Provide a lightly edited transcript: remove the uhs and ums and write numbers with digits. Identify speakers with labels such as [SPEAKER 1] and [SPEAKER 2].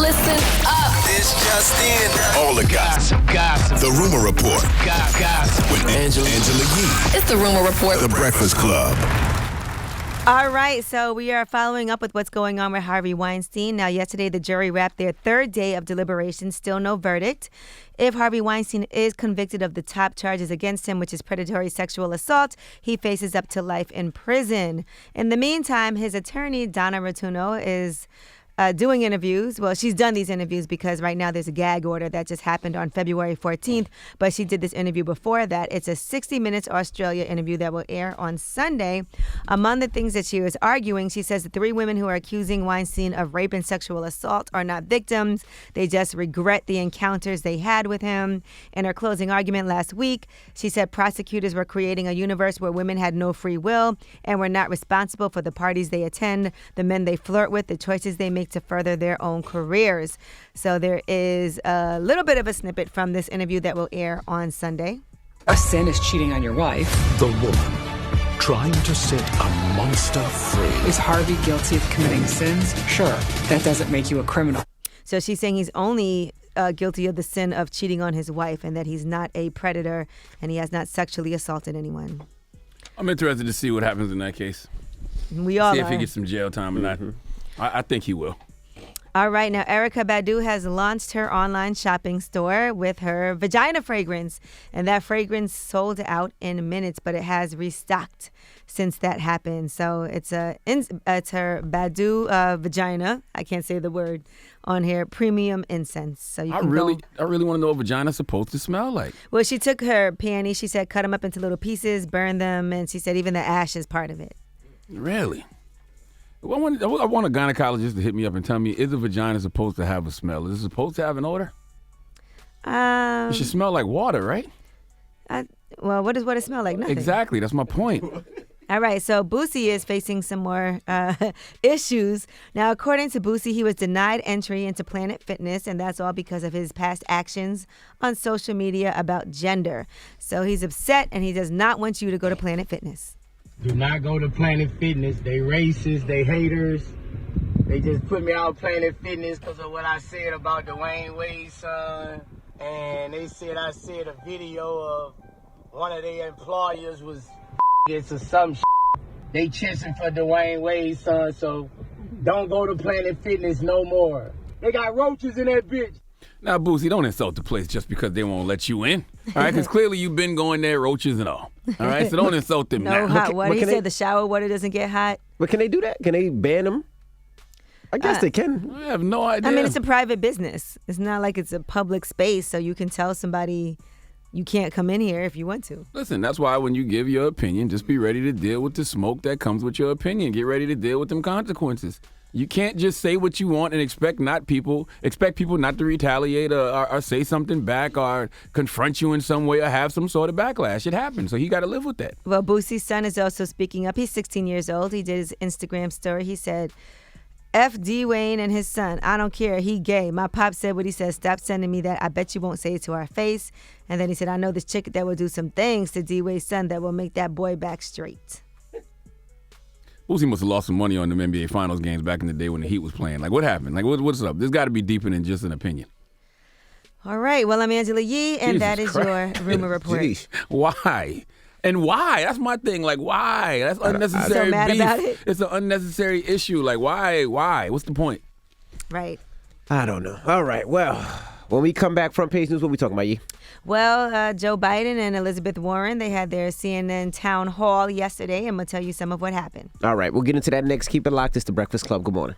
[SPEAKER 1] Listen up.
[SPEAKER 2] This just in.
[SPEAKER 3] All the gossip. The Rumor Report.
[SPEAKER 2] Gossip.
[SPEAKER 3] With Angela Yee.
[SPEAKER 1] It's the Rumor Report.
[SPEAKER 3] The Breakfast Club.
[SPEAKER 4] All right, so we are following up with what's going on with Harvey Weinstein. Now, yesterday, the jury wrapped their third day of deliberation, still no verdict. If Harvey Weinstein is convicted of the top charges against him, which is predatory sexual assault, he faces up to life in prison. In the meantime, his attorney, Donna Rotuno, is doing interviews. Well, she's done these interviews because right now there's a gag order that just happened on February 14th, but she did this interview before that. It's a 60 Minutes Australia interview that will air on Sunday. Among the things that she was arguing, she says the three women who are accusing Weinstein of rape and sexual assault are not victims. They just regret the encounters they had with him. In her closing argument last week, she said prosecutors were creating a universe where women had no free will and were not responsible for the parties they attend, the men they flirt with, the choices they make to further their own careers. So there is a little bit of a snippet from this interview that will air on Sunday.
[SPEAKER 5] A sin is cheating on your wife.
[SPEAKER 6] The woman trying to set a monster free.
[SPEAKER 5] Is Harvey guilty of committing sins? Sure. That doesn't make you a criminal.
[SPEAKER 4] So she's saying he's only guilty of the sin of cheating on his wife and that he's not a predator and he has not sexually assaulted anyone.
[SPEAKER 7] I'm interested to see what happens in that case.
[SPEAKER 4] We all
[SPEAKER 7] see if
[SPEAKER 4] are.
[SPEAKER 7] he gets some jail time or not. I think he will.
[SPEAKER 4] All right. Now, Erykah Badu has launched her online shopping store with her Vagina fragrance. And that fragrance sold out in minutes, but it has restocked since that happened. So it's her Badu Vagina. I can't say the word on here. Premium incense. So you can
[SPEAKER 7] I really want to know what vagina's supposed to smell like.
[SPEAKER 4] Well, she took her panties. She said cut them up into little pieces, burn them. And she said even the ash is part of it.
[SPEAKER 7] Really? I want a gynecologist to hit me up and tell me, is a vagina supposed to have a smell? Is it supposed to have an odor? It should smell like water, right?
[SPEAKER 4] Well, what does it smell like? Nothing.
[SPEAKER 7] Exactly. That's my point.
[SPEAKER 4] All right, so Boosie is facing some more issues. Now, according to Boosie, he was denied entry into Planet Fitness, and that's all because of his past actions on social media about gender. So he's upset, and he does not want you to go to Planet Fitness.
[SPEAKER 8] Do not go to Planet Fitness. They racist. They haters. They just put me out Planet Fitness because of what I said about Dwayne Wade's son. And they said I said a video of one of their employers was it's or some shit. They chasing for Dwayne Wade's son, so don't go to Planet Fitness no more. They got roaches in that bitch.
[SPEAKER 7] Now, Boosie, don't insult the place just because they won't let you in. All right, because clearly you've been going there, roaches and all. All right, so don't insult them now.
[SPEAKER 4] No hot water. He said the shower water doesn't get hot.
[SPEAKER 9] But can they do that? Can they ban them? I guess they can.
[SPEAKER 7] I have no idea.
[SPEAKER 4] I mean, it's a private business. It's not like it's a public space, so you can tell somebody you can't come in here if you want to.
[SPEAKER 7] Listen, that's why when you give your opinion, just be ready to deal with the smoke that comes with your opinion. Get ready to deal with them consequences. You can't just say what you want and expect people not to retaliate or say something back or confront you in some way or have some sort of backlash. It happens, so you got to live with that.
[SPEAKER 4] Well, Boosie's son is also speaking up. He's 16 years old. He did his Instagram story. He said, F. D. Wayne and his son. I don't care. He gay. My pop said what he said. Stop sending me that. I bet you won't say it to our face. And then he said, I know this chick that will do some things to D. Wade's son that will make that boy back straight.
[SPEAKER 7] Boosie must have lost some money on them NBA Finals games back in the day when the Heat was playing. Like, what happened? Like, what's up? There's got to be deeper than just an opinion.
[SPEAKER 4] All right. Well, I'm Angela Yee, and
[SPEAKER 7] Jesus
[SPEAKER 4] that is
[SPEAKER 7] Christ.
[SPEAKER 4] your Rumor Report.
[SPEAKER 7] Jeez. Why? And why? That's my thing. Like, why? That's unnecessary
[SPEAKER 4] so mad
[SPEAKER 7] beef.
[SPEAKER 4] about it?
[SPEAKER 7] It's an unnecessary issue. Like, why? What's the point?
[SPEAKER 4] Right.
[SPEAKER 9] I don't know. All right. Well, when we come back, front page news, what we talking about, Yee?
[SPEAKER 4] Well, Joe Biden and Elizabeth Warren, they had their CNN town hall yesterday, and we'll tell you some of what happened.
[SPEAKER 9] All right. We'll get into that next. Keep it locked. It's The Breakfast Club. Good morning.